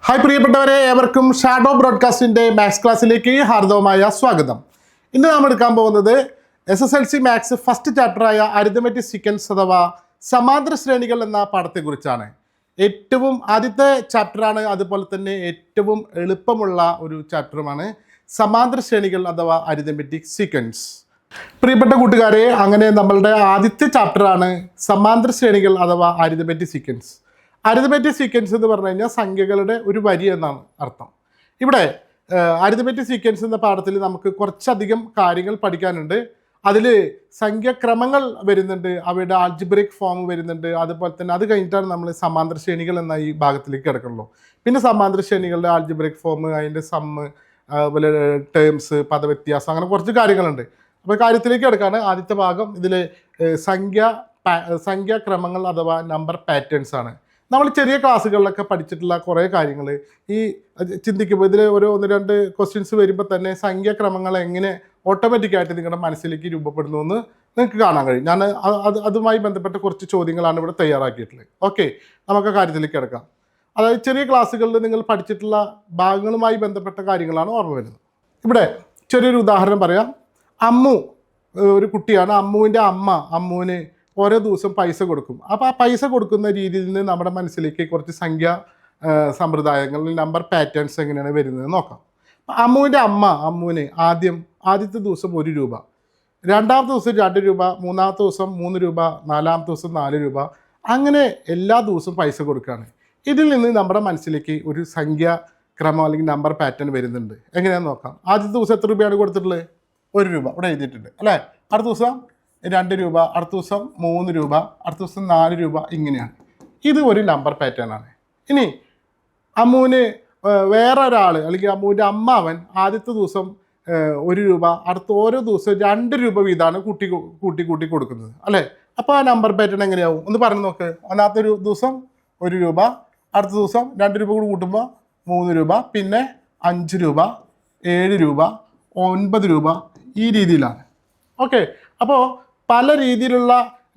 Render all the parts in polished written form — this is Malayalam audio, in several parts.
ഹായ് പ്രിയപ്പെട്ടവരെ, ഏവർക്കും ഷാഡോ ബ്രോഡ്കാസ്റ്റിൻ്റെ മാത്സ് ക്ലാസ്സിലേക്ക് ഹാർദവമായ സ്വാഗതം. ഇന്ന് നാം എടുക്കാൻ പോകുന്നത് SSLC മാത്സ് ഫസ്റ്റ് ചാപ്റ്ററായ അരിത്മെറ്റിക് സീക്വൻസ് അഥവാ സമാന്തര ശ്രേണികൾ എന്ന പാഠത്തെക്കുറിച്ചാണ്. ഏറ്റവും ആദ്യത്തെ ചാപ്റ്ററാണ്, അതുപോലെ തന്നെ ഏറ്റവും എളുപ്പമുള്ള ഒരു ചാപ്റ്ററുമാണ് സമാന്തര ശ്രേണികൾ അഥവാ അരിത്മെറ്റിക് സീക്വൻസ്. പ്രിയപ്പെട്ട കൂട്ടുകാരെ, അങ്ങനെ നമ്മളുടെ ആദ്യത്തെ ചാപ്റ്ററാണ് സമാന്തര ശ്രേണികൾ അഥവാ അരിത്മെറ്റിക് സീക്വൻസ്. അരിത്മെറ്റിക് സീക്വൻസ് എന്ന് പറഞ്ഞു കഴിഞ്ഞാൽ സംഖ്യകളുടെ ഒരു വരി എന്നാണ് അർത്ഥം. ഇവിടെ അരിത്മെറ്റിക് സീക്വൻസ് എന്ന പാഠത്തിൽ നമുക്ക് കുറച്ചധികം കാര്യങ്ങൾ പഠിക്കാനുണ്ട്. അതിൽ സംഖ്യാക്രമങ്ങൾ വരുന്നുണ്ട്, അവയുടെ ആൾജിബ്രിക് ഫോം വരുന്നുണ്ട്. അതുപോലെ തന്നെ അത് കഴിഞ്ഞിട്ടാണ് നമ്മൾ സമാന്തര ശ്രേണികൾ എന്ന ഈ ഭാഗത്തിലേക്ക് കിടക്കുള്ളൂ. പിന്നെ സമാന്തര ശ്രേണികളുടെ ആൾജിബ്രിക് ഫോം, അതിൻ്റെ സമ്മ്, അതുപോലെ ടേംസ്, പദവ്യത്യാസം, അങ്ങനെ കുറച്ച് കാര്യങ്ങളുണ്ട്. അപ്പോൾ കാര്യത്തിലേക്ക് കിടക്കാണ്. ആദ്യത്തെ ഭാഗം ഇതിൽ സംഖ്യാക്രമങ്ങൾ അഥവാ നമ്പർ പാറ്റേൺസ് ആണ്. നമ്മൾ ചെറിയ ക്ലാസ്സുകളിലൊക്കെ പഠിച്ചിട്ടുള്ള കുറേ കാര്യങ്ങൾ ഈ ചിന്തിക്കുമ്പോൾ ഇതിൽ ഒരു 1-2 ക്വസ്റ്റ്യൻസ് വരുമ്പോൾ തന്നെ സംഖ്യാക്രമങ്ങൾ എങ്ങനെ ഓട്ടോമാറ്റിക്കായിട്ട് നിങ്ങളുടെ മനസ്സിലേക്ക് രൂപപ്പെടുന്നു എന്ന് നിങ്ങൾക്ക് കാണാൻ കഴിയും. ഞാൻ അതുമായി ബന്ധപ്പെട്ട കുറച്ച് ചോദ്യങ്ങളാണ് ഇവിടെ തയ്യാറാക്കിയിട്ടുള്ളത്. ഓക്കെ, നമുക്ക് കാര്യത്തിലേക്ക് കിടക്കാം. അതായത് ചെറിയ ക്ലാസ്സുകളിൽ നിങ്ങൾ പഠിച്ചിട്ടുള്ള ഭാഗങ്ങളുമായി ബന്ധപ്പെട്ട കാര്യങ്ങളാണ് ഓർമ്മ വരുന്നത്. ഇവിടെ ചെറിയൊരു ഉദാഹരണം പറയാം. അമ്മു ഒരു കുട്ടിയാണ്. അമ്മുവിൻ്റെ അമ്മ അമ്മുവിന് ഓരോ ദിവസം പൈസ കൊടുക്കും. അപ്പോൾ ആ പൈസ കൊടുക്കുന്ന രീതിയിൽ നിന്ന് നമ്മുടെ മനസ്സിലേക്ക് കുറച്ച് സംഖ്യാ സമ്പ്രദായങ്ങൾ, നമ്പർ പാറ്റേൺസ് എങ്ങനെയാണ് വരുന്നത് നോക്കാം. അമ്മുവിൻ്റെ അമ്മ അമ്മുവിന് ആദ്യത്തെ ദിവസം 1 രൂപ, രണ്ടാമത്തെ ദിവസം 2 രൂപ, മൂന്നാമത്തെ ദിവസം 3 രൂപ, നാലാമത്തെ ദിവസം 4 രൂപ, അങ്ങനെ എല്ലാ ദിവസവും പൈസ കൊടുക്കുകയാണ്. ഇതിൽ നിന്ന് നമ്മുടെ മനസ്സിലേക്ക് ഒരു സംഖ്യാക്രമം അല്ലെങ്കിൽ നമ്പർ പാറ്റേൺ വരുന്നുണ്ട്. എങ്ങനെയാണെന്ന് നോക്കാം. ആദ്യത്തെ ദിവസം എത്ര രൂപയാണ് കൊടുത്തിട്ടുള്ളത്? 1 രൂപ ഇവിടെ എഴുതിയിട്ടുണ്ട് അല്ലേ. അടുത്ത ദിവസം 2 രൂപ, അടുത്ത ദിവസം 3 രൂപ, അടുത്ത ദിവസം 4 രൂപ, ഇങ്ങനെയാണ്. ഇത് ഒരു നമ്പർ പാറ്റേൺ ആണ്. ഇനി അമ്മുവിന് വേറെ ഒരാൾ അല്ലെങ്കിൽ അമ്മുവിൻ്റെ അമ്മാവൻ ആദ്യത്തെ ദിവസം 1 രൂപ, അടുത്ത ഓരോ ദിവസവും 2 രൂപ വീതമാണ് കൂട്ടി കൊടുക്കുന്നത് അല്ലേ. അപ്പോൾ ആ നമ്പർ പാറ്റേൺ എങ്ങനെയാവും ഒന്ന് പറഞ്ഞു നോക്ക്. ഒന്നാമത്തെ ഒരു ദിവസം 1 രൂപ, അടുത്ത ദിവസം 2 രൂപ കൂടി കൂട്ടുമ്പോൾ 3 രൂപ, പിന്നെ 5 രൂപ, 7 രൂപ, 9 രൂപ, ഈ രീതിയിലാണ്. ഓക്കെ, അപ്പോൾ പല രീതിയിലുള്ള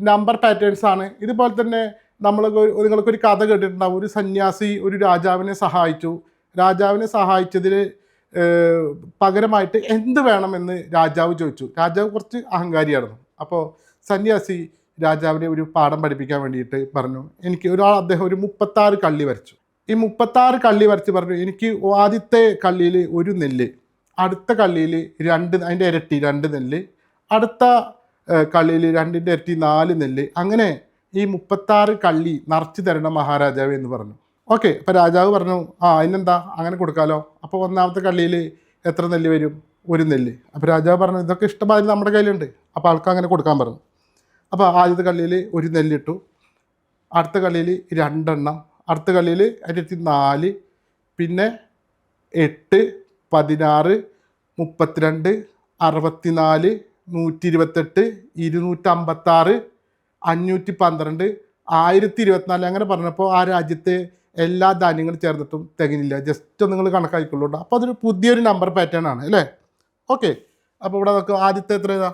നമ്പർ പാറ്റേൺസ് ആണ്. ഇതുപോലെ തന്നെ നിങ്ങൾക്കൊരു കഥ കേട്ടിട്ടുണ്ടാവും. ഒരു സന്യാസി ഒരു രാജാവിനെ സഹായിച്ചു. രാജാവിനെ സഹായിച്ചതിൽ പകരമായിട്ട് എന്ത് വേണമെന്ന് രാജാവ് ചോദിച്ചു. രാജാവ് കുറച്ച് അഹങ്കാരിയായിരുന്നു. അപ്പോൾ സന്യാസി രാജാവിനെ ഒരു പാഠം പഠിപ്പിക്കാൻ വേണ്ടിയിട്ട് പറഞ്ഞു, അദ്ദേഹം ഒരു 36 കള്ളി വരച്ചു. ഈ 36 കള്ളി വരച്ച് പറഞ്ഞു, എനിക്ക് ആദ്യത്തെ കള്ളിയിൽ 1 നെല്ല്, അടുത്ത കള്ളിയിൽ 2, അതിൻ്റെ ഇരട്ടി 2 നെല്ല്, അടുത്ത കള്ളിയിൽ 2ൻ്റെ ഇരട്ടി 4 നെല്ല്, അങ്ങനെ ഈ 36 കള്ളി നിറച്ച് തരണം മഹാരാജാവ് എന്ന് പറഞ്ഞു. ഓക്കെ, അപ്പോൾ രാജാവ് പറഞ്ഞു, അതിനെന്താ അങ്ങനെ കൊടുക്കാമല്ലോ. അപ്പോൾ ഒന്നാമത്തെ കള്ളിയിൽ എത്ര നെല്ല് വരും? 1 നെല്ല്. അപ്പോൾ രാജാവ് പറഞ്ഞു, ഇതൊക്കെ ഇഷ്ടമായി നമ്മുടെ കയ്യിലുണ്ട്, അപ്പോൾ ആൾക്ക് അങ്ങനെ കൊടുക്കാൻ പറഞ്ഞു. അപ്പോൾ ആദ്യത്തെ കള്ളിയിൽ 1 നെല്ലിട്ടു, അടുത്ത കള്ളിയിൽ 2 എണ്ണം, അടുത്ത കള്ളിയിൽ അതിൻ്റെ 4, പിന്നെ 8, 16, 32, 64, 128, 256, 512, 1024, അങ്ങനെ പറഞ്ഞപ്പോൾ ആ രാജ്യത്തെ എല്ലാ ധാന്യങ്ങളും ചേർന്നിട്ടും തികഞ്ഞില്ല. ജസ്റ്റ് നിങ്ങൾ കണക്കാക്കിക്കൊള്ളൂ. അപ്പോൾ അതൊരു പുതിയൊരു നമ്പർ പാറ്റേൺ ആണ് അല്ലേ. ഓക്കെ, അപ്പോൾ ഇവിടെ നമുക്ക് ആദ്യത്തെ എത്ര ഏതാ?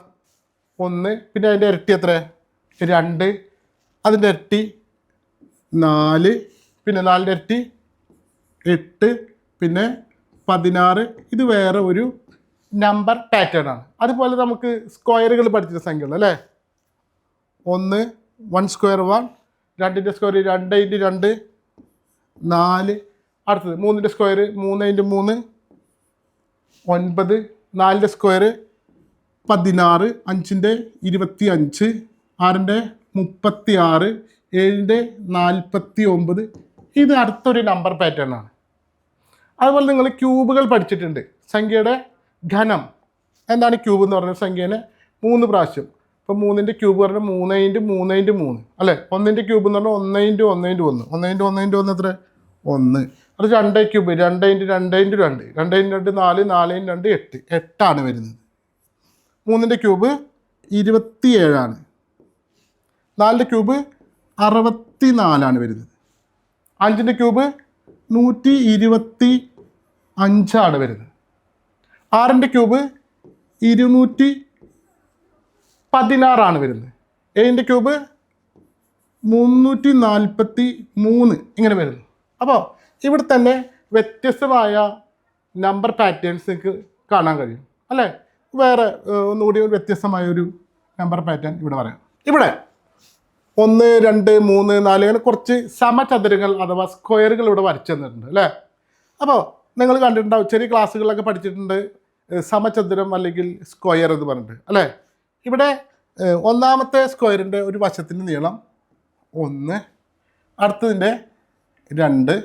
1, പിന്നെ അതിൻ്റെ ഇരട്ടി എത്ര? 2, അതിൻ്റെ ഇരട്ടി 4, പിന്നെ 4ൻ്റെ ഇരട്ടി 8, പിന്നെ 16. ഇത് വേറെ ഒരു നമ്പർ പാറ്റേൺ ആണ്. അതുപോലെ നമുക്ക് സ്ക്വയറുകൾ പഠിച്ച സംഖ്യകൾ അല്ലേ. 1 സ്ക്വയർ 1, 2ൻ്റെ സ്ക്വയർ 2 × 2, 4, അടുത്തത് 3ൻ്റെ സ്ക്വയർ 3 × 3, 9, 4ൻ്റെ സ്ക്വയർ 16, 5ൻ്റെ 25, 6ൻ്റെ 36, 7ൻ്റെ 49. ഇത് അടുത്തൊരു നമ്പർ പാറ്റേൺ ആണ്. അതുപോലെ നിങ്ങൾ ക്യൂബുകൾ പഠിച്ചിട്ടുണ്ട്. സംഖ്യയുടെ ഘനം എന്താണ് ക്യൂബ് എന്ന് പറഞ്ഞ സംഖ്യേനെ 3 പ്രാവശ്യം. ഇപ്പോൾ 3ൻ്റെ ക്യൂബ് പറഞ്ഞാൽ 3 × 3 × 3 അല്ലേ. 1ൻ്റെ ക്യൂബ് എന്ന് പറഞ്ഞാൽ 1 × 1 × 1, 1 × 1 × 1 എത്ര? 1. അത് 2 ക്യൂബ് 2 × 2 × 2, 2 × 2 4, 4 × 2 8, 8 ആണ് വരുന്നത്. 3ൻ്റെ ക്യൂബ് 27 ആണ്. 4ൻ്റെ ക്യൂബ് 64 ആണ് വരുന്നത്. 5ൻ്റെ ക്യൂബ് 125 ആണ് വരുന്നത്. 6ൻ്റെ ക്യൂബ് 216 ആണ് വരുന്നത്. 7ൻ്റെ ക്യൂബ് 343 ഇങ്ങനെ വരുന്നു. അപ്പോൾ ഇവിടെ തന്നെ വ്യത്യസ്തമായ നമ്പർ പാറ്റേൺസ് നിങ്ങൾക്ക് കാണാൻ കഴിയും അല്ലേ. വേറെ ഒന്നുകൂടി വ്യത്യസ്തമായൊരു നമ്പർ പാറ്റേൺ ഇവിടെ പറയാം. ഇവിടെ 1 2 3 4 അങ്ങനെ കുറച്ച് സമചതുരങ്ങൾ അഥവാ സ്ക്വയറുകൾ ഇവിടെ വരച്ചു തന്നിട്ടുണ്ട് അല്ലേ. അപ്പോൾ നിങ്ങൾ കണ്ടിട്ടുണ്ടാവും, ചെറിയ ക്ലാസ്സുകളിലൊക്കെ പഠിച്ചിട്ടുണ്ട് സമചതുരം അല്ലെങ്കിൽ സ്ക്വയർ എന്ന് പറഞ്ഞിട്ട് അല്ലേ. ഇവിടെ ഒന്നാമത്തെ സ്ക്വയറിൻ്റെ ഒരു വശത്തിൻ്റെ നീളം 1, അടുത്തതിൻ്റെ 2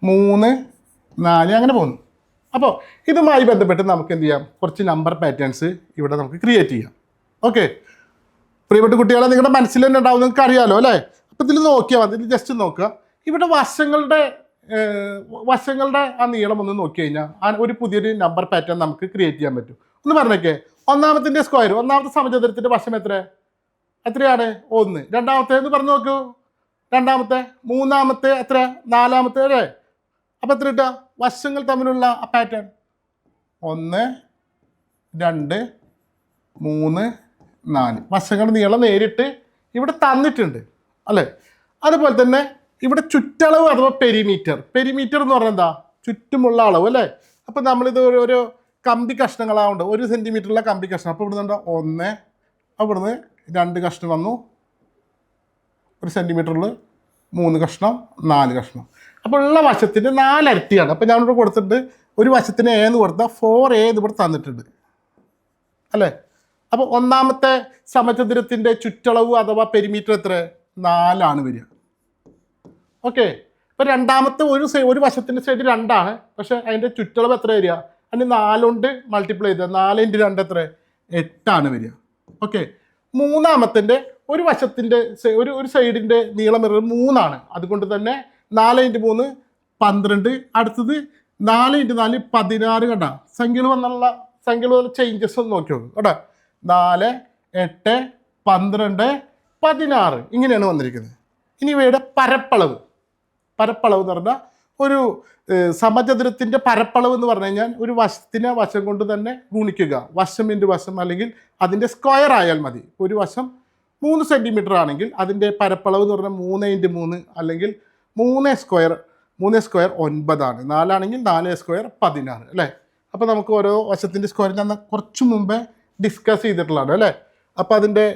3 4 അങ്ങനെ പോകുന്നു. അപ്പോൾ ഇതുമായി ബന്ധപ്പെട്ട് നമുക്ക് എന്ത് ചെയ്യാം, കുറച്ച് നമ്പർ പാറ്റേൺസ് ഇവിടെ നമുക്ക് ക്രിയേറ്റ് ചെയ്യാം. ഓക്കെ, പ്രിയപ്പെട്ട കുട്ടികളെ നിങ്ങളുടെ മനസ്സിൽ തന്നെ ഉണ്ടാവും, നിങ്ങൾക്ക് അറിയാമല്ലോ അല്ലേ. അപ്പോൾ ഇതിൽ നോക്കിയാൽ മതി, ഇതിൽ ജസ്റ്റ് നോക്കുക. ഇവിടെ വശങ്ങളുടെ ആ നീളം ഒന്ന് നോക്കി കഴിഞ്ഞാൽ ഒരു പുതിയൊരു നമ്പർ പാറ്റേൺ നമുക്ക് ക്രിയേറ്റ് ചെയ്യാൻ പറ്റും. ഒന്ന് പറഞ്ഞേക്കേ, ഒന്നാമത്തിൻ്റെ സ്ക്വയർ, ഒന്നാമത്തെ സമചതുരത്തിൻ്റെ വശം എത്രയാണ് 1. രണ്ടാമത്തെ എന്ന് പറഞ്ഞു നോക്കൂ, രണ്ടാമത്തെ, മൂന്നാമത്തെ എത്ര, നാലാമത്തെ അല്ലേ. അപ്പോൾ എത്ര കിട്ടുക, വശങ്ങൾ തമ്മിലുള്ള ആ പാറ്റേൺ 1 2 3 4 വശങ്ങളുടെ നീളം നേരിട്ട് ഇവിടെ തന്നിട്ടുണ്ട് അല്ലേ. അതുപോലെ തന്നെ ഇവിടെ ചുറ്റളവ് അഥവാ പെരിമീറ്റർ എന്ന് പറഞ്ഞാൽ എന്താ, ചുറ്റുമുള്ള അളവ് അല്ലേ. അപ്പോൾ നമ്മളിത് ഒരു കമ്പി കഷ്ണങ്ങളാവുണ്ട്, 1 സെൻറ്റിമീറ്ററുള്ള കമ്പി കഷ്ണം. അപ്പോൾ ഇവിടുന്ന് എന്താ 1, അവിടുന്ന് 2 കഷ്ണം വന്നു, 1 സെൻറ്റിമീറ്ററിൽ 3 കഷ്ണം 4 കഷ്ണം. അപ്പോൾ ഉള്ള വശത്തിൻ്റെ 4 ഇരട്ടിയാണ്. അപ്പോൾ ഞാനിവിടെ കൊടുത്തിട്ടുണ്ട്, ഒരു വശത്തിന് A എന്ന് കൊടുത്താൽ 4A ഇത് ഇവിടെ തന്നിട്ടുണ്ട് അല്ലേ. അപ്പോൾ ഒന്നാമത്തെ സമചതുരത്തിൻ്റെ ചുറ്റളവ് അഥവാ പെരിമീറ്റർ എത്ര, 4 വരിക. ഓക്കെ, ഇപ്പോൾ രണ്ടാമത്തെ ഒരു വശത്തിൻ്റെ സൈഡ് 2, പക്ഷേ അതിൻ്റെ ചുറ്റളവ് എത്ര വരിക, അതിന് 4 കൊണ്ട് മൾട്ടിപ്ലൈ ചെയ്താൽ 4 × 2 എത്ര, 8 വരിക. ഓക്കെ, മൂന്നാമത്തിൻ്റെ ഒരു വശത്തിൻ്റെ ഒരു സൈഡിൻ്റെ നീളം വരുന്നത് 3, അതുകൊണ്ട് തന്നെ 4 × 3 12, അടുത്തത് 4 × 4 16. കണ്ട സംഖ്യകൾ വന്നുള്ള ചേഞ്ചസ് ഒന്ന് നോക്കി നോക്കും കേട്ടോ. 4 8 12 16 ഇങ്ങനെയാണ് വന്നിരിക്കുന്നത്. ഇനി ഇവയുടെ പരപ്പളവ് എന്ന് പറഞ്ഞാൽ ഒരു സമചതുരത്തിൻ്റെ പരപ്പളവ് എന്ന് പറഞ്ഞു കഴിഞ്ഞാൽ ഒരു വശത്തിനെ വശം കൊണ്ട് തന്നെ ഗുണിക്കുക, വശം ഇൻറ്റു വശം, അല്ലെങ്കിൽ അതിൻ്റെ സ്ക്വയർ ആയാൽ മതി. ഒരു വശം 3 സെൻറ്റിമീറ്റർ ആണെങ്കിൽ അതിൻ്റെ പരപ്പളവ് എന്ന് പറഞ്ഞാൽ 3 × 3 അല്ലെങ്കിൽ 3 സ്ക്വയർ 9, 4 ആണെങ്കിൽ 4 സ്ക്വയർ 16 അല്ലേ. അപ്പോൾ നമുക്ക് ഓരോ വശത്തിൻ്റെ സ്ക്വയർ ഞാൻ കുറച്ച് മുമ്പേ ഡിസ്കസ് ചെയ്തിട്ടുള്ളതാണ് അല്ലേ. അപ്പോൾ അതിൻ്റെ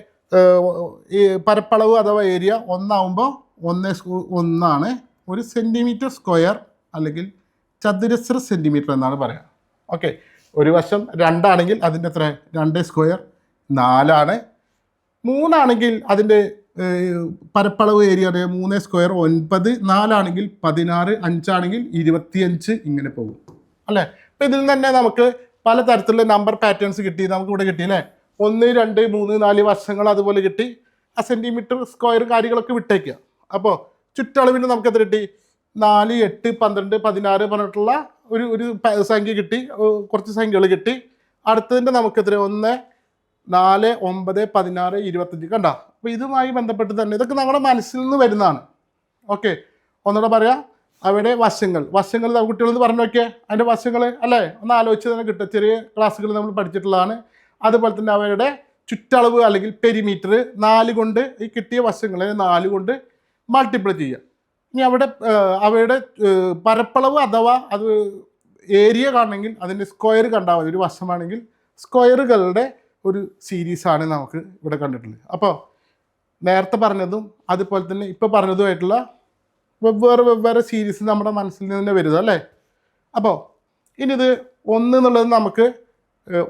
ഈ പരപ്പളവ് അഥവാ ഏരിയ 1 ആവുമ്പോൾ 1 1 സെൻറ്റിമീറ്റർ സ്ക്വയർ അല്ലെങ്കിൽ ചതുരശ്ര സെൻറ്റിമീറ്റർ എന്നാണ് പറയുക. ഓക്കെ, ഒരു വശം 2 ആണെങ്കിൽ അതിൻ്റെ എത്ര, 2 സ്ക്വയർ 4, 3 ആണെങ്കിൽ അതിൻ്റെ പരപ്പളവ് ഏരിയ 3 സ്ക്വയർ 9, 4 ആണെങ്കിൽ 16, 5 ആണെങ്കിൽ 25 ഇങ്ങനെ പോകും അല്ലേ. അപ്പോൾ ഇതിൽ തന്നെ നമുക്ക് പലതരത്തിലുള്ള നമ്പർ പാറ്റേൺസ് കിട്ടി, നമുക്ക് ഇവിടെ കിട്ടി അല്ലേ. 1 2 3 4 വശങ്ങൾ അതുപോലെ കിട്ടി. ആ സെൻറ്റിമീറ്റർ സ്ക്വയർ കാര്യങ്ങളൊക്കെ വിട്ടേക്കുക. അപ്പോൾ ചുറ്റളവിന് നമുക്ക് എത്ര കിട്ടി, 4 8 12 16 പറഞ്ഞിട്ടുള്ള ഒരു സംഖ്യ കിട്ടി, കുറച്ച് സംഖ്യകൾ കിട്ടി. അടുത്തതിൻ്റെ നമുക്ക് എത്ര 1 4 9 16 25 കണ്ട. അപ്പോൾ ഇതുമായി ബന്ധപ്പെട്ട് തന്നെ ഇതൊക്കെ നമ്മുടെ മനസ്സിൽ നിന്ന് വരുന്നതാണ്. ഓക്കെ, ഒന്നുകൂടെ പറയാം, അവിടെ വശങ്ങൾ കുട്ടികളെന്ന് പറഞ്ഞു നോക്കിയേ, അതിൻ്റെ വശങ്ങൾ അല്ലേ ഒന്ന് ആലോചിച്ച് തന്നെ കിട്ടുക. ചെറിയ ക്ലാസ്സുകൾ നമ്മൾ പഠിച്ചിട്ടുള്ളതാണ്. അതുപോലെ തന്നെ അവയുടെ ചുറ്റളവ് അല്ലെങ്കിൽ പെരിമീറ്റർ 4 കൊണ്ട് ഈ കിട്ടിയ വശങ്ങളെ 4 കൊണ്ട് മൾട്ടിപ്ലൈ ചെയ്യുക. ഇനി അവയുടെ പരപ്പളവ് അഥവാ അത് ഏരിയ കാണണമെങ്കിൽ അതിൻ്റെ സ്ക്വയർ കണ്ടാൽ മതി. ഒരു വശമാണെങ്കിൽ സ്ക്വയറുകളുടെ ഒരു സീരീസാണ് നമുക്ക് ഇവിടെ കണ്ടിട്ടുള്ളത്. അപ്പോൾ നേരത്തെ പറഞ്ഞതും അതുപോലെ തന്നെ ഇപ്പോൾ പറഞ്ഞതുമായിട്ടുള്ള വെവ്വേറെ സീരീസ് നമ്മുടെ മനസ്സിൽ നിന്ന് തന്നെ വരുന്നത് അല്ലേ. അപ്പോൾ ഇനി ഇത് 1 എന്നുള്ളത് നമുക്ക്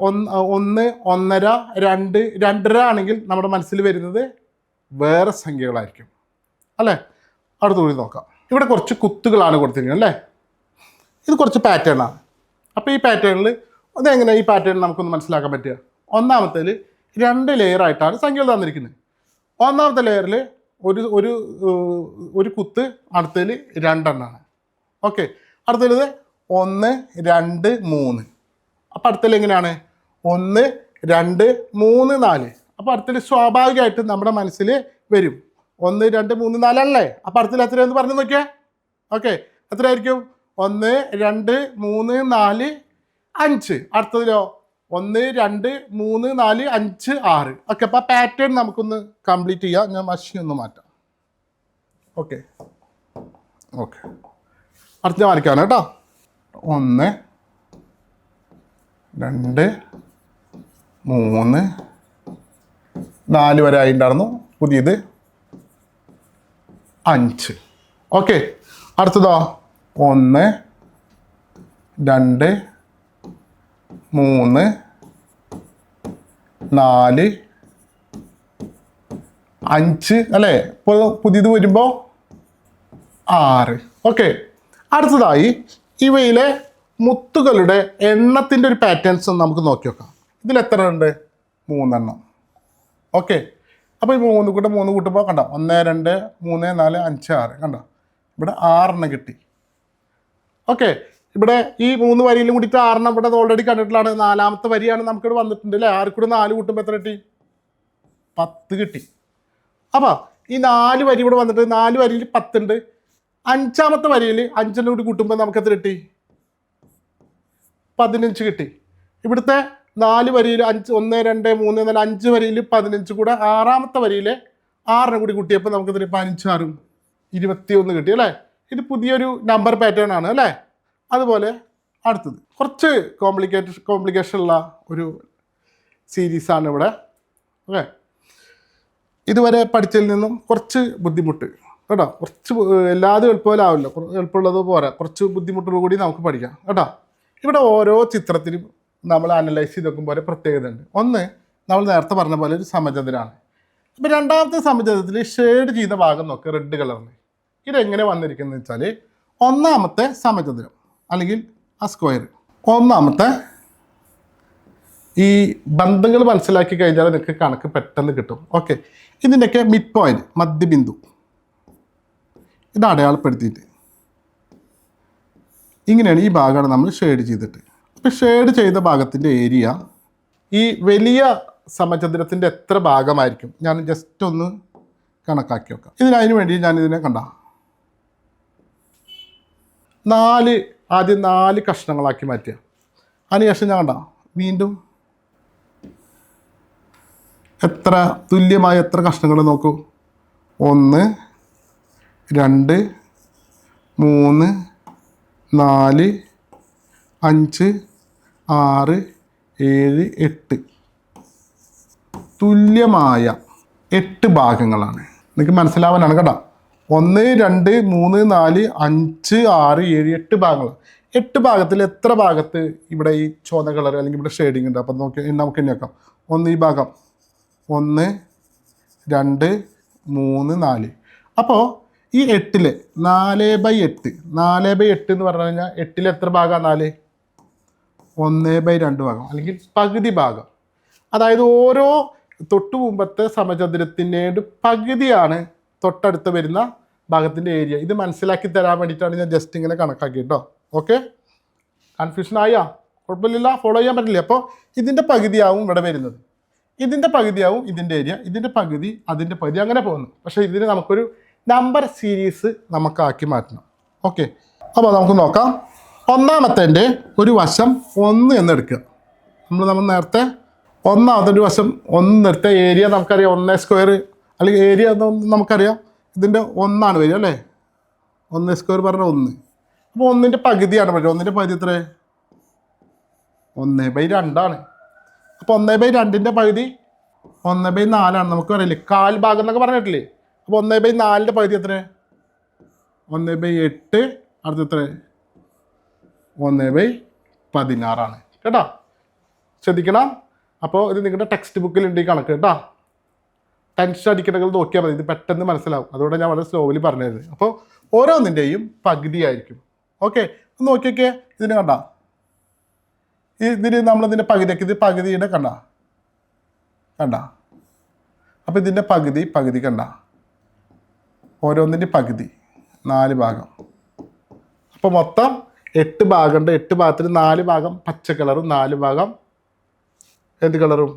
1 1 1.5 2 2.5 ആണെങ്കിൽ നമ്മുടെ മനസ്സിൽ വരുന്നത് വേറെ സംഖ്യകളായിരിക്കും അല്ലേ. അടുത്തുകൂടി നോക്കാം. ഇവിടെ കുറച്ച് കുത്തുകളാണ് കൊടുത്തിരിക്കുന്നത് അല്ലേ. ഇത് കുറച്ച് പാറ്റേണാണ്. അപ്പോൾ ഈ പാറ്റേണിൽ അതെങ്ങനെ ഈ പാറ്റേൺ നമുക്കൊന്ന് മനസ്സിലാക്കാൻ പറ്റുക. ഒന്നാമത്തേൽ 2 ലെയറായിട്ടാണ് സംഖ്യകൾ തന്നിരിക്കുന്നത്. ഒന്നാമത്തെ ലെയറിൽ ഒരു കുത്ത്, അടുത്തതിൽ 2 എണ്ണമാണ്. ഓക്കെ, അടുത്തതിൽ 1 2 3. അപ്പോൾ അടുത്തതിൽ എങ്ങനെയാണ് 1 2 3 4. അപ്പോൾ അടുത്തതിൽ സ്വാഭാവികമായിട്ട് നമ്മുടെ മനസ്സിൽ വരും 1 2 3 4 അല്ലേ. അപ്പോൾ അടുത്തതിൽ എത്രയെന്ന് പറഞ്ഞു നോക്കിയാൽ. ഓക്കെ, എത്രയായിരിക്കും 1 2 3 4 5. അടുത്തതിലോ 1 2 3 4 5 6. ഓക്കെ, അപ്പോൾ ആ പാറ്റേൺ നമുക്കൊന്ന് കംപ്ലീറ്റ് ചെയ്യാം. ഞാൻ മഷി ഒന്ന് മാറ്റാം. ഓക്കെ അടുത്ത വരയ്ക്കാണ് കേട്ടോ. 1 2 3 4 വരെ ആയിട്ടുണ്ടായിരുന്നു. പുതിയത് 5. ഓക്കെ, അടുത്തതോ 1 2 3 4 5 അല്ലേ? ഇപ്പോൾ പുതിയത് വരുമ്പോൾ 6. ഓക്കെ, അടുത്തതായി ഇവയിലെ മുത്തുകളുടെ എണ്ണത്തിൻ്റെ ഒരു പാറ്റേൺസ് ഒന്ന് നമുക്ക് നോക്കി നോക്കാം. ഇതിൽ എത്ര ഉണ്ട്? 3 എണ്ണം. ഓക്കെ, അപ്പോൾ ഈ 3 കൂടെ 3 കൂട്ടുമ്പോൾ കണ്ടോ 1 2 3 4 5 6 കണ്ടോ, ഇവിടെ 6 എണ്ണം കിട്ടി. ഓക്കെ, ഇവിടെ ഈ 3 വരിയിലും കൂടിയിട്ട് 6 എണ്ണം ഇവിടെ ഓൾറെഡി കണ്ടിട്ടുള്ളതാണ്. 4ാമത്തെ വരിയാണ് നമുക്കിവിടെ വന്നിട്ടുണ്ട് അല്ലേ? 6 കൂടെ 4 കൂട്ടുമ്പോൾ എത്ര കിട്ടി? 10 കിട്ടി. അപ്പോൾ ഈ 4 വരി ഇവിടെ വന്നിട്ട് 4 വരിയിൽ 10 ഉണ്ട്. 5ാമത്തെ വരിയിൽ 5 എണ്ണം കൂടി കൂട്ടുമ്പോൾ നമുക്ക് എത്ര കിട്ടി? 15 കിട്ടി. ഇവിടുത്തെ 4 വരിയിൽ 5 1 2 3 4 5 വരിയിൽ 15 കൂടെ 6ാമത്തെ വരിയിൽ 6 കൂടി കൂട്ടിയപ്പോൾ നമുക്ക് 15 6 21 കിട്ടി അല്ലേ? ഇത് പുതിയൊരു നമ്പർ പാറ്റേൺ ആണ് അല്ലേ? അതുപോലെ അടുത്തത് കുറച്ച് കോംപ്ലിക്കേഷൻ ഉള്ള ഒരു സീരീസാണ് ഇവിടെ. ഓക്കെ, ഇതുവരെ പഠിച്ചതിൽ നിന്നും കുറച്ച് ബുദ്ധിമുട്ട് കേട്ടോ. കുറച്ച് എല്ലാതും എളുപ്പമില്ലാവില്ല, എളുപ്പമുള്ളത് പോരാ, കുറച്ച് ബുദ്ധിമുട്ടുകൾ കൂടി നമുക്ക് പഠിക്കാം കേട്ടോ. ഇവിടെ ഓരോ ചിത്രത്തിനും നമ്മൾ അനലൈസ് ചെയ്ത് നോക്കുമ്പോൾ ഒരു പ്രത്യേകത ഉണ്ട്. ഒന്ന്, നമ്മൾ നേരത്തെ പറഞ്ഞ പോലെ ഒരു സമചതുരാണ്. അപ്പോൾ രണ്ടാമത്തെ സമചതുരത്തിൽ ഷെയ്ഡ് ചെയ്ത ഭാഗം നോക്കുക, റെഡ് കളറിൽ. ഇതെങ്ങനെ വന്നിരിക്കുന്നത് വെച്ചാൽ, ഒന്നാമത്തെ സമചതുരം അല്ലെങ്കിൽ ആ സ്ക്വയർ, ഒന്നാമത്തെ ഈ ബന്ധങ്ങൾ മനസ്സിലാക്കി കഴിഞ്ഞാൽ നിങ്ങൾക്ക് കണക്ക് പെട്ടെന്ന് കിട്ടും. ഓക്കെ, ഇതിൻ്റെയൊക്കെ മിഡ് പോയിന്റ്, മധ്യബിന്ദു, ഇത് അടയാളപ്പെടുത്തിയിട്ട് ഇങ്ങനെയാണ്. ഈ ഭാഗമാണ് നമ്മൾ ഷെയ്ഡ് ചെയ്തിട്ട്. അപ്പോൾ ഷെയ്ഡ് ചെയ്ത ഭാഗത്തിൻ്റെ ഏരിയ ഈ വലിയ സമചതുരത്തിൻ്റെ എത്ര ഭാഗമായിരിക്കും ഞാൻ ജസ്റ്റ് ഒന്ന് കണക്കാക്കി വെക്കാം. അതിന് വേണ്ടി ഞാനിതിനെ കണ്ട 4 ആദ്യം 4 കഷ്ണങ്ങളാക്കി മാറ്റുക. അതിനുശേഷം ഞാൻ കണ്ട വീണ്ടും എത്ര തുല്യമായ എത്ര കഷ്ണങ്ങൾ നോക്കൂ. 1 2 3 4 5 6 7 8 തുല്യമായ 8 ഭാഗങ്ങളാണ്. നിങ്ങൾക്ക് മനസ്സിലാവാനാണ് കേട്ടോ. 1 2 3 4 5 6 7 8 ഭാഗങ്ങൾ. 8 ഭാഗത്തിൽ എത്ര ഭാഗത്ത് ഇവിടെ ഈ ചുവന്ന കളർ അല്ലെങ്കിൽ ഇവിടെ ഷെയ്ഡിങ് ഉണ്ട്? അപ്പം നമുക്ക് ഇനി നോക്കാം. 1 ഈ ഭാഗം 1 2 3 4. അപ്പോൾ ഈ 8 4/8 4/8 എന്ന് പറഞ്ഞു കഴിഞ്ഞാൽ 8 എത്ര ഭാഗമാണ്? 4 1/2 ഭാഗം അല്ലെങ്കിൽ പകുതി ഭാഗം. അതായത് ഓരോ തൊട്ടു മുമ്പത്തെ സമചതുരത്തിൻ്റെ പകുതിയാണ് തൊട്ടടുത്ത് വരുന്ന ഭാഗത്തിൻ്റെ ഏരിയ. ഇത് മനസ്സിലാക്കി തരാൻ വേണ്ടിയിട്ടാണ് ഞാൻ ജസ്റ്റ് ഇങ്ങനെ കണക്കാക്കി കേട്ടോ. ഓക്കെ, കൺഫ്യൂഷൻ ആയാ? കുഴപ്പമില്ല, ഫോളോ ചെയ്യാൻ പറ്റില്ല. അപ്പോൾ ഇതിൻ്റെ പകുതിയാവും ഇവിടെ വരുന്നത്, ഇതിൻ്റെ പകുതിയാവും ഇതിൻ്റെ ഏരിയ, ഇതിൻ്റെ പകുതി അതിൻ്റെ പകുതി, അങ്ങനെ പോകുന്നു. പക്ഷേ ഇതിന് നമുക്കൊരു നമ്പർ സീരീസ് നമുക്കാക്കി മാറ്റണം. ഓക്കെ, അപ്പോൾ നമുക്ക് നോക്കാം. ഒന്നാമത്തെ ഒരു വശം 1 എന്നെടുക്കുക. നമ്മൾ നേരത്തെ ഒന്നാമത്തെ ഒരു വശം 1 എടുത്ത ഏരിയ നമുക്കറിയാം, 1 സ്ക്വയർ അല്ലെങ്കിൽ ഏരിയ നമുക്കറിയാം. ഇതിൻ്റെ 1 വരിക അല്ലേ? 1 സ്ക്വയർ പറഞ്ഞാൽ 1. അപ്പോൾ 1ൻ്റെ പകുതിയാണ് പറയുക. 1ൻ്റെ പകുതി എത്ര? 1/2. അപ്പോൾ 1/2ൻ്റെ പകുതി 1/4 നമുക്ക് പറയില്ലേ, 1/4 ഭാഗം എന്നൊക്കെ പറഞ്ഞിട്ടില്ലേ? അപ്പോൾ 1/4ൻ്റെ പകുതി എത്ര? 1/8. അടുത്ത എത്ര? 1/16 കേട്ടോ. ശ്രദ്ധിക്കണം. അപ്പോൾ ഇത് നിങ്ങളുടെ ടെക്സ്റ്റ് ബുക്കിലുണ്ട് ഈ കണക്ക് കേട്ടോ. ടെൻഷൻ അടിക്കണമെങ്കിൽ നോക്കിയാൽ മതി, ഇത് പെട്ടെന്ന് മനസ്സിലാവും. അതുകൊണ്ട് ഞാൻ വളരെ സ്ലോലി പറഞ്ഞത്. അപ്പോൾ ഓരോന്നിൻ്റെയും പകുതിയായിരിക്കും. ഓക്കെ, നോക്കിയൊക്കെ ഇതിന് കണ്ട, ഇതിന് നമ്മളിതിൻ്റെ പകുതിയൊക്കെ ഇത് പകുതിയുടെ കണ്ട. അപ്പോൾ ഇതിൻ്റെ പകുതി കണ്ട, ഓരോന്നിൻ്റെ പകുതി 4 ഭാഗം. അപ്പോൾ മൊത്തം 8 ഭാഗമുണ്ട്. 8 ഭാഗത്തിൽ 4 ഭാഗം പച്ച കളറും 4 ഭാഗം എന്ത് കളറും?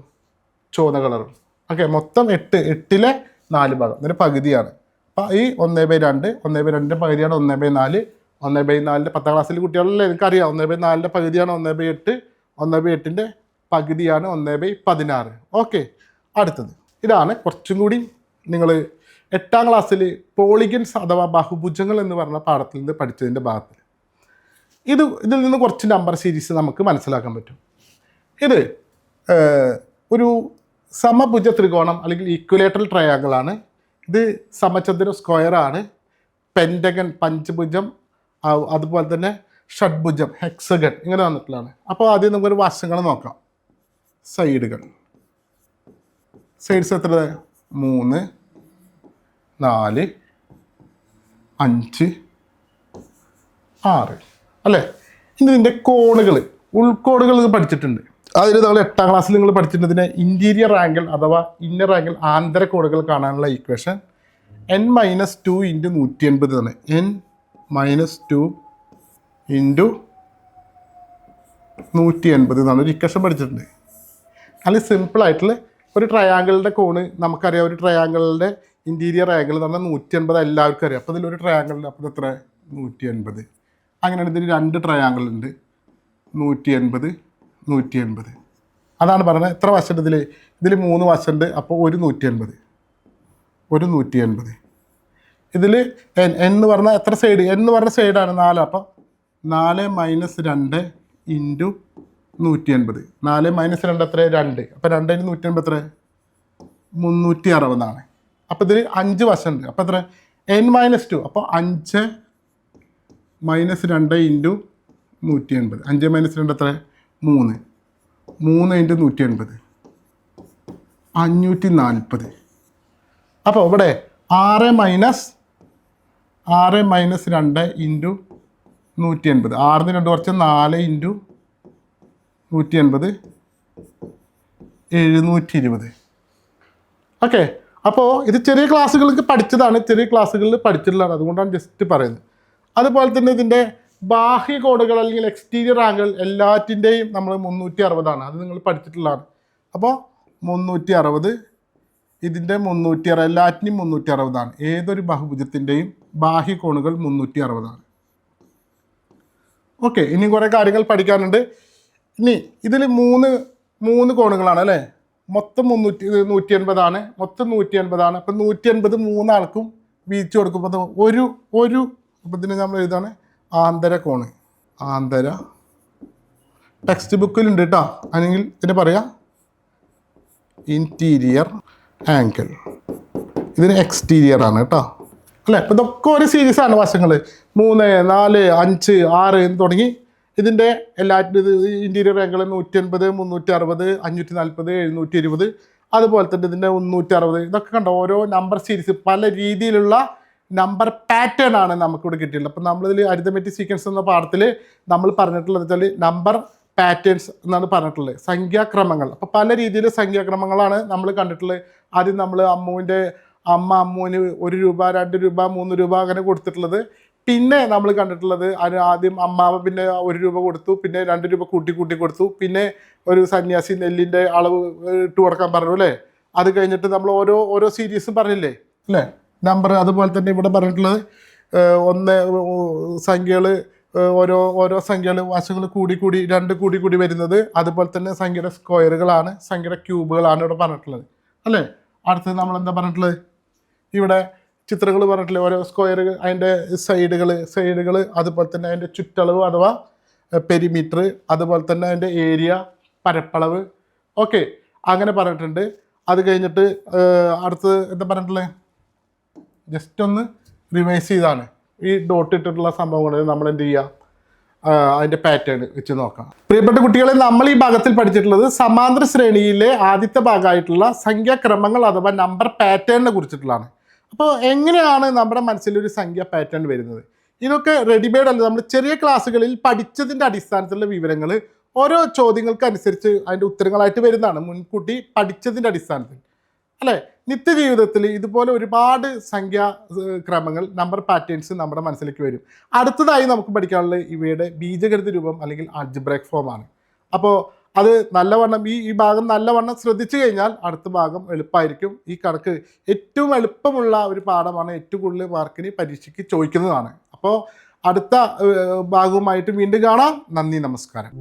ചുവന്ന കളറും. ഓക്കെ, മൊത്തം 8ലെ 4 ഭാഗം ഇതിൻ്റെ പകുതിയാണ്. അപ്പോൾ ഈ 1/2 1/2ൻ്റെ പകുതിയാണ് 1/4. 1/4ൻ്റെ 10ാം ക്ലാസ്സിൽ കുട്ടികളല്ലേ, എനിക്കറിയാം. 1/4ൻ്റെ പകുതിയാണ് 1/8. 1/8ൻ്റെ പകുതിയാണ് 1/16. ഓക്കെ, അടുത്തത് ഇതാണ് കുറച്ചും കൂടി നിങ്ങൾ 8ാം ക്ലാസ്സിൽ പോളിഗൺസ് അഥവാ ബഹുഭുജങ്ങൾ എന്ന് പറഞ്ഞ പാഠത്തിൽ നിന്ന് പഠിച്ചതിൻ്റെ ഭാഗത്തിൽ ഇതിൽ നിന്ന് കുറച്ച് നമ്പർ സീരീസ് നമുക്ക് മനസ്സിലാക്കാൻ പറ്റും. ഇത് ഒരു സമഭുജ ത്രികോണം അല്ലെങ്കിൽ ഈക്വലേറ്ററൽ ട്രയാങ്കിൾ ആണ്. ഇത് സമചതുര സ്ക്വയറാണ്. പെൻറ്റഗൺ പഞ്ചഭുജം, അതുപോലെ തന്നെ ഷഡ്ഭുജം ഹെക്സഗൺ ഇങ്ങനെ വന്നിട്ടുള്ളതാണ്. അപ്പോൾ ആദ്യം നമുക്കൊരു വശങ്ങൾ നോക്കാം. സൈഡ്സ് എത്ര? 3, 4, 5, 6 അല്ലേ? ഇനി ഇതിൻ്റെ കോണുകൾ, ഉൾക്കോണുകൾ പഠിച്ചിട്ടുണ്ട്. അതിൽ നമ്മൾ 8ാം ക്ലാസ്സിൽ നിങ്ങൾ പഠിച്ചിട്ടുണ്ട് ഇതിനെ ഇൻറ്റീരിയർ ആംഗിൾ അഥവാ ഇന്നർ ആംഗിൾ ആന്തര കോണുകൾ കാണാനുള്ള ഇക്വേഷൻ n - 2 × 180 ആണ്. n - 2 × 180 എന്നാണ് ഒരു ഇക്വേഷൻ പഠിച്ചിട്ടുണ്ട്. അതിൽ സിമ്പിളായിട്ടുള്ള ഒരു ട്രയാങ്കിളിൻ്റെ കോണ് നമുക്കറിയാം. ഒരു ട്രയാങ്കിളിൻ്റെ ഇൻറ്റീരിയർ ആംഗിൾ എന്ന് പറഞ്ഞാൽ 180 എല്ലാവർക്കും അറിയാം. അപ്പോൾ ഇതിലൊരു ട്രയാങ്കിളിൻ്റെ അപ്പോൾ എത്ര? 180. അങ്ങനെയാണ് ഇതിന് 2 ട്രയാങ്കിൾ ഉണ്ട്, 180, 180. അതാണ് പറയുന്നത്. എത്ര വശമുണ്ട് ഇതിൽ 3 വശമുണ്ട്. അപ്പോൾ ഒരു 180. ഇതിൽ എന്ന് പറഞ്ഞാൽ എത്ര സൈഡ്? എന്ന് പറഞ്ഞ സൈഡാണ് 4. അപ്പോൾ 4 - 2 × 180. 4 - 2 എത്ര? 2. അപ്പോൾ 2 × 180 എത്ര? 360 ആണ്. അപ്പോൾ ഇതിൽ 5 വശമുണ്ട്. അപ്പോൾ എത്ര? n - 2. അപ്പോൾ 5 - 2 × 180. 5 - 2 എത്ര? 3. 3 × 180 540. അപ്പോൾ ഇവിടെ 6 - 2 × 180. 6 2 കുറച്ച് 4 × 180 720. ഓക്കെ. അപ്പോൾ ഇത് ചെറിയ ക്ലാസ്സുകൾക്ക് പഠിച്ചതാണ്, ചെറിയ ക്ലാസ്സുകളിൽ പഠിച്ചിട്ടുള്ളതാണ്, അതുകൊണ്ടാണ് ജസ്റ്റ് പറയുന്നത്. അതുപോലെ തന്നെ ഇതിൻ്റെ ബാഹ്യ കോണുകൾ അല്ലെങ്കിൽ എക്സ്റ്റീരിയർ ആംഗിൾ എല്ലാറ്റിൻ്റെയും നമ്മൾ 360 ആണ്. അത് നിങ്ങൾ പഠിച്ചിട്ടുള്ളതാണ്. അപ്പോൾ 360, ഇതിൻ്റെ 360, എല്ലാറ്റിൻ്റെയും 360 ആണ്. ഏതൊരു ബഹുഭുജത്തിൻ്റെയും ബാഹ്യ കോണുകൾ 360 ആണ്. ഓക്കെ. ഇനി കുറേ കാര്യങ്ങൾ പഠിക്കാനുണ്ട്. ഇനി ഇതിൽ 3 കോണുകളാണ് അല്ലേ? മൊത്തം 180 ആണ്. മൊത്തം 180 ആണ്. അപ്പം 180 3 ആൾക്കും വീതിച്ച് കൊടുക്കുമ്പോൾ ഒരു അപ്പം ഇതിന് നമ്മൾ എഴുതാണ് ആന്തര കോണ്. ആന്തര ടെക്സ്റ്റ് ബുക്കിലുണ്ട് കേട്ടോ. അല്ലെങ്കിൽ ഇതിന് പറയാം ഇൻറ്റീരിയർ ആംഗിൾ. ഇതിന് എക്സ്റ്റീരിയർ ആണ് കേട്ടോ അല്ലേ? അപ്പം ഇതൊക്കെ ഒരു സീരീസാണ് വശങ്ങൾ. 3, 4, 5, 6 എന്ന് തുടങ്ങി ഇതിൻ്റെ എല്ലാറ്റിനും ഇൻറ്റീരിയർ ആംഗിൾ 180, 360, 540, 720, അതുപോലെ തന്നെ ഇതിൻ്റെ 360. ഇതൊക്കെ കണ്ടോ ഓരോ നമ്പർ സീരീസ്, പല രീതിയിലുള്ള നമ്പർ പാറ്റേൺ ആണ് നമുക്കിവിടെ കിട്ടിയിട്ടുള്ളത്. അപ്പം നമ്മളിതിൽ അരിതമെറ്റിക് സീക്വൻസ് എന്ന പാഠത്തിൽ നമ്മൾ പറഞ്ഞിട്ടുള്ളത് വെച്ചാൽ നമ്പർ പാറ്റേൺസ് എന്നാണ് പറഞ്ഞിട്ടുള്ളത്, സംഖ്യാക്രമങ്ങൾ. അപ്പോൾ പല രീതിയിൽ സംഖ്യാക്രമങ്ങളാണ് നമ്മൾ കണ്ടിട്ടുള്ളത്. ആദ്യം നമ്മൾ അമ്മുവിന് 1 രൂപ, 2 രൂപ, 3 രൂപ അങ്ങനെ കൊടുത്തിട്ടുള്ളത്. പിന്നെ നമ്മൾ കണ്ടിട്ടുള്ളത് അതിന് ആദ്യം അമ്മാവ പിന്നെ 1 രൂപ കൊടുത്തു, പിന്നെ 2 രൂപ കൂട്ടി കൊടുത്തു, പിന്നെ ഒരു സന്യാസി നെല്ലിൻ്റെ അളവ് ഇട്ട് കൊടുക്കാൻ പറഞ്ഞു അല്ലേ? അത് കഴിഞ്ഞിട്ട് നമ്മൾ ഓരോ സീരീസും പറഞ്ഞില്ലേ അല്ലേ നമ്പർ. അതുപോലെ തന്നെ ഇവിടെ പറഞ്ഞിട്ടുള്ളത് സംഖ്യകൾ ഓരോ സംഖ്യകൾ വശങ്ങൾ കൂടി 2 കൂടി വരുന്നത്. അതുപോലെ തന്നെ സംഖ്യയുടെ സ്ക്വയറുകളാണ്, സംഖ്യയുടെ ക്യൂബുകളാണ് ഇവിടെ പറഞ്ഞിട്ടുള്ളത് അല്ലേ? അടുത്തത് നമ്മൾ എന്താ പറഞ്ഞിട്ടുള്ളത്? ഇവിടെ ചിത്രങ്ങൾ പറഞ്ഞിട്ടില്ലേ ഓരോ സ്ക്വയർ, അതിൻ്റെ സൈഡുകൾ, അതുപോലെ തന്നെ അതിൻ്റെ ചുറ്റളവ് അഥവാ പെരിമീറ്റർ, അതുപോലെ തന്നെ അതിൻ്റെ ഏരിയ, പരപ്പളവ്. ഓക്കെ, അങ്ങനെ പറഞ്ഞിട്ടുണ്ട്. അത് കഴിഞ്ഞിട്ട് അടുത്ത് എന്താ പറഞ്ഞിട്ടുള്ളത്? ജസ്റ്റ് ഒന്ന് റിവൈസ് ചെയ്താണ് ഈ ഡോട്ട് ഇട്ടിട്ടുള്ള സംഭവങ്ങൾ നമ്മൾ എന്ത് ചെയ്യുക, അതിൻ്റെ പാറ്റേൺ വെച്ച് നോക്കാം. പ്രിയപ്പെട്ട കുട്ടികളെ, നമ്മൾ ഈ ഭാഗത്തിൽ പഠിച്ചിട്ടുള്ളത് സമാന്തര ശ്രേണിയിലെ ആദ്യത്തെ ഭാഗമായിട്ടുള്ള സംഖ്യാക്രമങ്ങൾ അഥവാ നമ്പർ പാറ്റേണിനെ കുറിച്ചിട്ടുള്ളതാണ്. അപ്പോൾ എങ്ങനെയാണ് നമ്മുടെ മനസ്സിലൊരു സംഖ്യ പാറ്റേൺ വരുന്നത്? ഇതൊക്കെ റെഡിമെയ്ഡ് അല്ല, നമ്മൾ ചെറിയ ക്ലാസ്സുകളിൽ പഠിച്ചതിൻ്റെ അടിസ്ഥാനത്തിലുള്ള വിവരങ്ങൾ ഓരോ ചോദ്യങ്ങൾക്കനുസരിച്ച് അതിൻ്റെ ഉത്തരങ്ങളായിട്ട് വരുന്നതാണ്, മുൻകൂട്ടി പഠിച്ചതിൻ്റെ അടിസ്ഥാനത്തിൽ അല്ലേ? നിത്യജീവിതത്തിൽ ഇതുപോലെ ഒരുപാട് സംഖ്യാക്രമങ്ങൾ നമ്പർ പാറ്റേൺസ് നമ്മുടെ മനസ്സിലേക്ക് വരും. അടുത്തതായി നമുക്ക് പഠിക്കാനുള്ളത് ഇവയുടെ ബീജഗണിത രൂപം അല്ലെങ്കിൽ ആൾജിബ്രൈക് ഫോമാണ്. അപ്പോൾ അത് നല്ലവണ്ണം ഈ ഭാഗം നല്ലവണ്ണം ശ്രദ്ധിച്ചു കഴിഞ്ഞാൽ അടുത്ത ഭാഗം എളുപ്പമായിരിക്കും. ഈ കണക്ക് ഏറ്റവും എളുപ്പമുള്ള ഒരു പാഠമാണ്, ഏറ്റവും കൂടുതൽ മാർക്കിന് പരീക്ഷയ്ക്ക് ചോദിക്കുന്നതാണ്. അപ്പോൾ അടുത്ത ഭാഗവുമായിട്ട് വീണ്ടും കാണാം. നന്ദി, നമസ്കാരം.